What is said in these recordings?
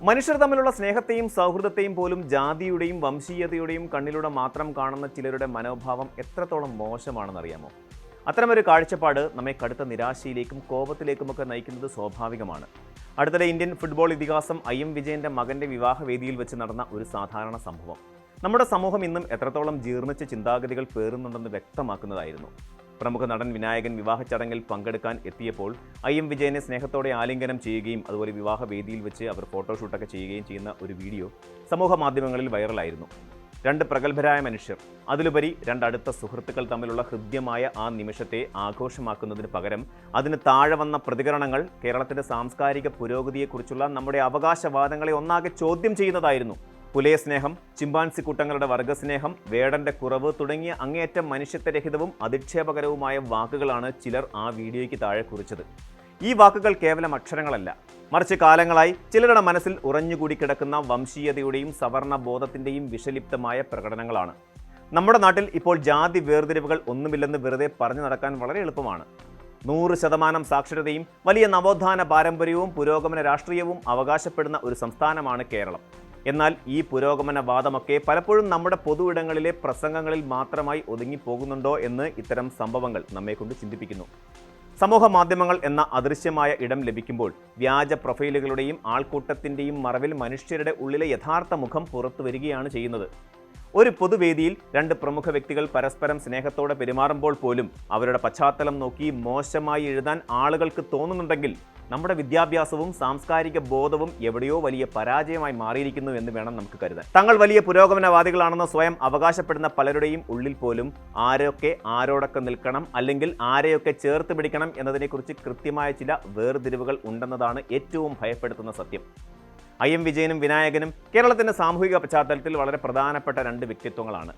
മനുഷ്യർ തമ്മിലുള്ള സ്നേഹത്തെയും സൗഹൃദത്തെയും പോലും ജാതിയുടെയും വംശീയതയുടെയും കണ്ണിലൂടെ മാത്രം കാണുന്ന ചിലരുടെ മനോഭാവം എത്രത്തോളം മോശമാണെന്നറിയാമോ? അത്തരമൊരു കാഴ്ചപ്പാട് നമ്മെ കടുത്ത നിരാശയിലേക്കും കോപത്തിലേക്കുമൊക്കെ നയിക്കുന്നത് സ്വാഭാവികമാണ്. അടുത്തിടെ ഇന്ത്യൻ ഫുട്ബോൾ ഇതിഹാസം IM വിജയന്റെ മകന്റെ വിവാഹവേദിയിൽ വെച്ച് നടന്ന ഒരു സാധാരണ സംഭവം നമ്മുടെ സമൂഹം ഇന്നും എത്രത്തോളം ജീർണിച്ച ചിന്താഗതികൾ പേറുന്നുണ്ടെന്ന് വ്യക്തമാക്കുന്നതായിരുന്നു. പ്രമുഖ നടൻ വിനായകൻ വിവാഹ ചടങ്ങിൽ പങ്കെടുക്കാൻ എത്തിയപ്പോൾ IM വിജയനെ സ്നേഹത്തോടെ ആലിംഗനം ചെയ്യുകയും അതുപോലെ വിവാഹ വേദിയിൽ വെച്ച് അവർ ഫോട്ടോഷൂട്ടൊക്കെ ചെയ്യുകയും ചെയ്യുന്ന ഒരു വീഡിയോ സമൂഹ മാധ്യമങ്ങളിൽ വൈറലായിരുന്നു. രണ്ട് പ്രഗത്ഭരായ മനുഷ്യർ, അതിലുപരി രണ്ടടുത്ത സുഹൃത്തുക്കൾ തമ്മിലുള്ള ഹൃദ്യമായ ആ നിമിഷത്തെ ആഘോഷമാക്കുന്നതിന് പകരം അതിന് താഴെ വന്ന പ്രതികരണങ്ങൾ കേരളത്തിന്റെ സാംസ്കാരിക പുരോഗതിയെക്കുറിച്ചുള്ള നമ്മുടെ അവകാശവാദങ്ങളെ ഒന്നാകെ ചോദ്യം ചെയ്യുന്നതായിരുന്നു. പുലയ സ്നേഹം, ചിമ്പാൻസി കൂട്ടങ്ങളുടെ വർഗ്ഗസ്നേഹം, വേടന്റെ കുറവ് തുടങ്ങിയ അങ്ങേയറ്റം മനുഷ്യത്വരഹിതവും അധിക്ഷേപകരവുമായ വാക്കുകളാണ് ചിലർ ആ വീഡിയോയ്ക്ക് താഴെ കുറിച്ചത്. ഈ വാക്കുകൾ കേവലം അക്ഷരങ്ങളല്ല, മറിച്ച് കാലങ്ങളായി ചിലരുടെ മനസ്സിൽ ഉറഞ്ഞുകൂടി കിടക്കുന്ന വംശീയതയുടെയും സവർണ ബോധത്തിന്റെയും വിഷലിപ്തമായ പ്രകടനങ്ങളാണ്. നമ്മുടെ നാട്ടിൽ ഇപ്പോൾ ജാതി വേർതിരിവുകൾ ഒന്നുമില്ലെന്ന് വെറുതെ പറഞ്ഞു നടക്കാൻ വളരെ എളുപ്പമാണ്. 100% സാക്ഷരതയും വലിയ നവോത്ഥാന പാരമ്പര്യവും പുരോഗമന രാഷ്ട്രീയവും അവകാശപ്പെടുന്ന ഒരു സംസ്ഥാനമാണ് കേരളം. എന്നാൽ ഈ പുരോഗമനവാദമൊക്കെ പലപ്പോഴും നമ്മുടെ പൊതു ഇടങ്ങളിലെ പ്രസംഗങ്ങളിൽ മാത്രമായി ഒതുങ്ങിപ്പോകുന്നുണ്ടോ എന്ന് ഇത്തരം സംഭവങ്ങൾ നമ്മെക്കൊണ്ട് ചിന്തിപ്പിക്കുന്നു. സമൂഹ മാധ്യമങ്ങൾ എന്ന അദൃശ്യമായ ഇടം ലഭിക്കുമ്പോൾ വ്യാജ പ്രൊഫൈലുകളുടെയും ആൾക്കൂട്ടത്തിൻ്റെയും മറവിൽ മനുഷ്യരുടെ ഉള്ളിലെ യഥാർത്ഥ മുഖം പുറത്തു വരികയാണ് ചെയ്യുന്നത്. ഒരു പൊതുവേദിയിൽ രണ്ട് പ്രമുഖ വ്യക്തികൾ പരസ്പരം സ്നേഹത്തോടെ പെരുമാറുമ്പോൾ പോലും അവരുടെ പശ്ചാത്തലം നോക്കി മോശമായി എഴുതാൻ ആളുകൾക്ക് തോന്നുന്നുണ്ടെങ്കിൽ നമ്മുടെ വിദ്യാഭ്യാസവും സാംസ്കാരിക ബോധവും എവിടെയോ വലിയ പരാജയമായി മാറിയിരിക്കുന്നു എന്ന് വേണം നമുക്ക് കരുതാൻ. തങ്ങൾ വലിയ പുരോഗമനവാദികളാണെന്ന് സ്വയം അവകാശപ്പെടുന്ന പലരുടെയും ഉള്ളിൽ പോലും ആരൊക്കെ ആരോടൊക്കെ നിൽക്കണം, അല്ലെങ്കിൽ ആരെയൊക്കെ ചേർത്ത് പിടിക്കണം എന്നതിനെക്കുറിച്ച് കൃത്യമായ ചില വേർതിരിവുകൾ ഉണ്ടെന്നതാണ് ഏറ്റവും ഭയപ്പെടുത്തുന്ന സത്യം. IM വിജയനും വിനായകനും കേരളത്തിന്റെ സാമൂഹിക പശ്ചാത്തലത്തിൽ വളരെ പ്രധാനപ്പെട്ട രണ്ട് വ്യക്തിത്വങ്ങളാണ്.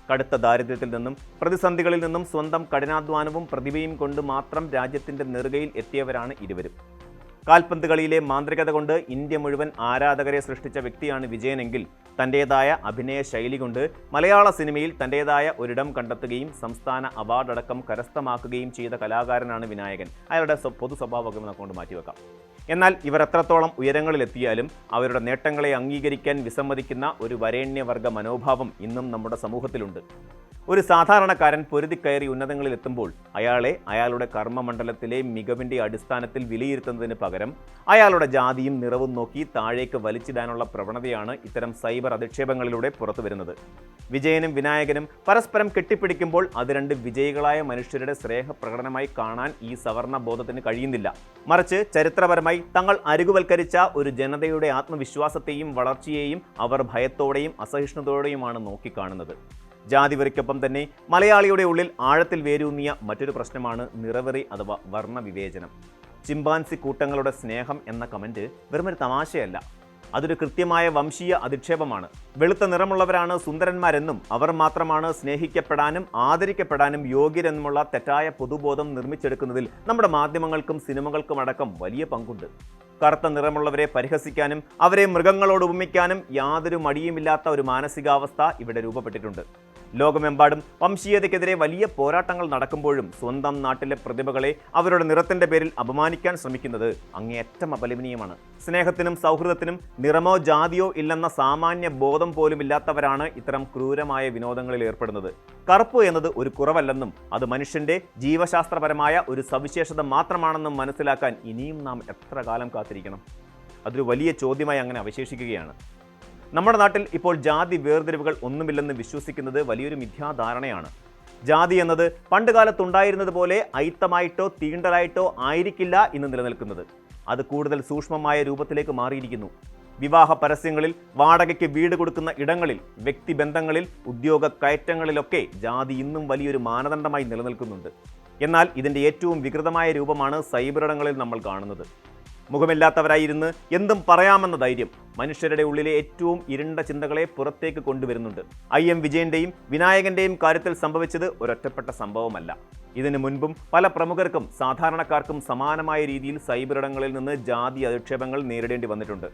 കടുത്ത ദാരിദ്ര്യത്തിൽ നിന്നും പ്രതിസന്ധികളിൽ നിന്നും സ്വന്തം കഠിനാധ്വാനവും പ്രതിഭയും കൊണ്ട് മാത്രം രാജ്യത്തിന്റെ നെറുകയിൽ എത്തിയവരാണ് ഇരുവരും. കാൽപന്ത് കളിയിലെ മാന്ത്രികത കൊണ്ട് ഇന്ത്യ മുഴുവൻ ആരാധകരെ സൃഷ്ടിച്ച വ്യക്തിയാണ് വിജയനെങ്കിൽ, തൻ്റേതായ അഭിനയ ശൈലി കൊണ്ട് മലയാള സിനിമയിൽ തൻ്റേതായ ഒരിടം കണ്ടെത്തുകയും സംസ്ഥാന അവാർഡടക്കം കരസ്ഥമാക്കുകയും ചെയ്ത കലാകാരനാണ് വിനായകൻ. അയാളുടെ പൊതു സ്വഭാവമൊക്കെ കൊണ്ട് മാറ്റിവെക്കാം. എന്നാൽ ഇവർ എത്രത്തോളം ഉയരങ്ങളിലെത്തിയാലും അവരുടെ നേട്ടങ്ങളെ അംഗീകരിക്കാൻ വിസമ്മതിക്കുന്ന ഒരു വരേണ്യവർഗ മനോഭാവം ഇന്നും നമ്മുടെ സമൂഹത്തിലുണ്ട്. ഒരു സാധാരണക്കാരൻ പൊരുതിക്കയറി ഉന്നതങ്ങളിലെത്തുമ്പോൾ അയാളെ അയാളുടെ കർമ്മമണ്ഡലത്തിലെ മികവിൻ്റെ അടിസ്ഥാനത്തിൽ വിലയിരുത്തുന്നതിന് പകരം അയാളുടെ ജാതിയും നിറവും നോക്കി താഴേക്ക് വലിച്ചിടാനുള്ള പ്രവണതയാണ് ഇത്തരം സൈബർ അധിക്ഷേപങ്ങളിലൂടെ പുറത്തു വരുന്നത്. വിജയനും വിനായകനും പരസ്പരം കെട്ടിപ്പിടിക്കുമ്പോൾ അത് രണ്ട് വിജയികളായ മനുഷ്യരുടെ സ്നേഹപ്രകടനമായി കാണാൻ ഈ സവർണ ബോധത്തിന് കഴിയുന്നില്ല. മറിച്ച് ചരിത്രപരമായി തങ്ങൾ അരികുവൽക്കരിച്ച ഒരു ജനതയുടെ ആത്മവിശ്വാസത്തെയും വളർച്ചയെയും അവർ ഭയത്തോടെയും അസഹിഷ്ണുതയോടെയുമാണ് നോക്കിക്കാണുന്നത്. ജാതിവെറിക്കൊപ്പം തന്നെ മലയാളിയുടെ ഉള്ളിൽ ആഴത്തിൽ വേരൂന്നിയ മറ്റൊരു പ്രശ്നമാണ് നിറവെറി അഥവാ വർണ്ണവിവേചനം. ചിമ്പാൻസി കൂട്ടങ്ങളുടെ സ്നേഹം എന്ന കമന്റ് വെറുമൊരു തമാശയല്ല, അതൊരു കൃത്യമായ വംശീയ അധിക്ഷേപമാണ്. വെളുത്ത നിറമുള്ളവരാണ് സുന്ദരന്മാരെന്നും അവർ മാത്രമാണ് സ്നേഹിക്കപ്പെടാനും ആദരിക്കപ്പെടാനും യോഗ്യരെന്നുമുള്ള തെറ്റായ പൊതുബോധം നിർമ്മിച്ചെടുക്കുന്നതിൽ നമ്മുടെ മാധ്യമങ്ങൾക്കും സിനിമകൾക്കും അടക്കം വലിയ പങ്കുണ്ട്. കറുത്ത നിറമുള്ളവരെ പരിഹസിക്കാനും അവരെ മൃഗങ്ങളോട് ഉപമിക്കാനും യാതൊരു മടിയുമില്ലാത്ത ഒരു മാനസികാവസ്ഥ ഇവിടെ രൂപപ്പെട്ടിട്ടുണ്ട്. ലോകമെമ്പാടും വംശീയതയ്ക്കെതിരെ വലിയ പോരാട്ടങ്ങൾ നടക്കുമ്പോഴും സ്വന്തം നാട്ടിലെ പ്രതിഭകളെ അവരുടെ നിറത്തിന്റെ പേരിൽ അപമാനിക്കാൻ ശ്രമിക്കുന്നത് അങ്ങേയറ്റം അപലപനീയമാണ്. സ്നേഹത്തിനും സൗഹൃദത്തിനും നിറമോ ജാതിയോ ഇല്ലെന്ന സാമാന്യ ബോധം പോലും ഇല്ലാത്തവരാണ് ഇത്തരം ക്രൂരമായ വിനോദങ്ങളിൽ ഏർപ്പെടുന്നത്. കറുപ്പ് എന്നത് ഒരു കുറവല്ലെന്നും അത് മനുഷ്യന്റെ ജീവശാസ്ത്രപരമായ ഒരു സവിശേഷത മാത്രമാണെന്നും മനസ്സിലാക്കാൻ ഇനിയും നാം എത്ര കാലം കാത്തിരിക്കണം? അതൊരു വലിയ ചോദ്യമായി അങ്ങനെ അവശേഷിക്കുകയാണ്. നമ്മുടെ നാട്ടിൽ ഇപ്പോൾ ജാതി വേർതിരിവുകൾ ഒന്നുമില്ലെന്ന് വിശ്വസിക്കുന്നത് വലിയൊരു മിഥ്യാധാരണയാണ്. ജാതി എന്നത് പണ്ട് കാലത്തുണ്ടായിരുന്നത് പോലെ അയിത്തമായിട്ടോ തീണ്ടലായിട്ടോ ആയിരിക്കില്ല ഇന്ന് നിലനിൽക്കുന്നത്. അത് കൂടുതൽ സൂക്ഷ്മമായ രൂപത്തിലേക്ക് മാറിയിരിക്കുന്നു. വിവാഹ പരസ്യങ്ങളിൽ, വാടകയ്ക്ക് വീട് കൊടുക്കുന്ന ഇടങ്ങളിൽ, വ്യക്തിബന്ധങ്ങളിൽ, ഉദ്യോഗ കയറ്റങ്ങളിലൊക്കെ ജാതി ഇന്നും വലിയൊരു മാനദണ്ഡമായി നിലനിൽക്കുന്നുണ്ട്. എന്നാൽ ഇതിൻ്റെ ഏറ്റവും വികൃതമായ രൂപമാണ് സൈബറിടങ്ങളിൽ നമ്മൾ കാണുന്നത്. മുഖമില്ലാത്തവരായിരുന്ന് എന്തും പറയാമെന്ന ധൈര്യം മനുഷ്യരുടെ ഉള്ളിലെ ഏറ്റവും ഇരുണ്ട ചിന്തകളെ പുറത്തേക്ക് കൊണ്ടുവരുന്നുണ്ട്. IM വിജയന്റെയും വിനായകന്റെയും കാര്യത്തിൽ സംഭവിച്ചത് ഒരൊറ്റപ്പെട്ട സംഭവമല്ല. ഇതിനു മുൻപും പല പ്രമുഖർക്കും സാധാരണക്കാർക്കും സമാനമായ രീതിയിൽ സൈബറിടങ്ങളിൽ നിന്ന് ജാതി അധിക്ഷേപങ്ങൾ നേരിടേണ്ടി വന്നിട്ടുണ്ട്.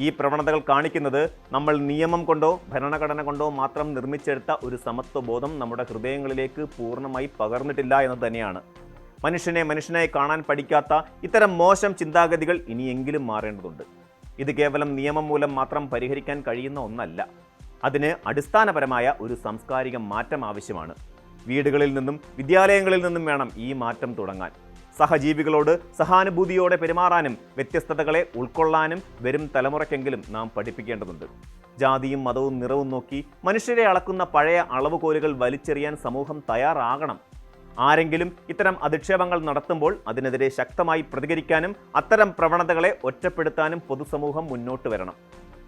ഈ പ്രവണതകൾ കാണിക്കുന്നത് നമ്മൾ നിയമം കൊണ്ടോ ഭരണഘടന കൊണ്ടോ മാത്രം നിർമ്മിച്ചെടുത്ത ഒരു സമത്വബോധം നമ്മുടെ ഹൃദയങ്ങളിലേക്ക് പൂർണ്ണമായി പകർന്നിട്ടില്ല എന്ന് തന്നെയാണ്. മനുഷ്യനെ മനുഷ്യനായി കാണാൻ പഠിക്കാത്ത ഇത്തരം മോശം ചിന്താഗതികൾ ഇനിയെങ്കിലും മാറേണ്ടതുണ്ട്. ഇത് കേവലം നിയമം മൂലം മാത്രം പരിഹരിക്കാൻ കഴിയുന്ന ഒന്നല്ല. അതിന് അടിസ്ഥാനപരമായ ഒരു സാംസ്കാരിക മാറ്റം ആവശ്യമാണ്. വീടുകളിൽ നിന്നും വിദ്യാലയങ്ങളിൽ നിന്നും വേണം ഈ മാറ്റം തുടങ്ങാൻ. സഹജീവികളോട് സഹാനുഭൂതിയോടെ പെരുമാറാനും വ്യത്യസ്തതകളെ ഉൾക്കൊള്ളാനും വരും തലമുറയ്ക്കെങ്കിലും നാം പഠിപ്പിക്കേണ്ടതുണ്ട്. ജാതിയും മതവും നിറവും നോക്കി മനുഷ്യരെ അളക്കുന്ന പഴയ അളവുകോലുകൾ വലിച്ചെറിയാൻ സമൂഹം തയ്യാറാകണം. ആരെങ്കിലും ഇത്തരം അധിക്ഷേപങ്ങൾ നടത്തുമ്പോൾ അതിനെതിരെ ശക്തമായി പ്രതികരിക്കാനും അത്തരം പ്രവണതകളെ ഒറ്റപ്പെടുത്താനും പൊതുസമൂഹം മുന്നോട്ട് വരണം.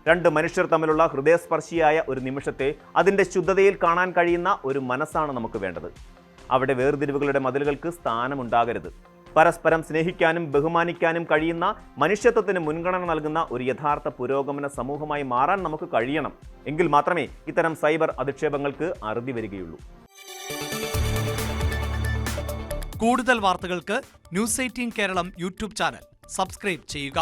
രണ്ട് മനുഷ്യർ തമ്മിലുള്ള ഹൃദയസ്പർശിയായ ഒരു നിമിഷത്തെ അതിൻ്റെ ശുദ്ധതയിൽ കാണാൻ കഴിയുന്ന ഒരു മനസ്സാണ് നമുക്ക് വേണ്ടത്. അവിടെ വേർതിരിവുകളുടെ മതിലുകൾക്ക് സ്ഥാനമുണ്ടാകരുത്. പരസ്പരം സ്നേഹിക്കാനും ബഹുമാനിക്കാനും കഴിയുന്ന, മനുഷ്യത്വത്തിന് മുൻഗണന നൽകുന്ന ഒരു യഥാർത്ഥ പുരോഗമന സമൂഹമായി മാറാൻ നമുക്ക് കഴിയണം. എങ്കിൽ മാത്രമേ ഇത്തരം സൈബർ അധിക്ഷേപങ്ങൾക്ക് അറുതി വരികയുള്ളൂ. കൂടുതൽ വാർത്തകൾക്ക് news 18 Keralam YouTube channel subscribe ചെയ്യുക.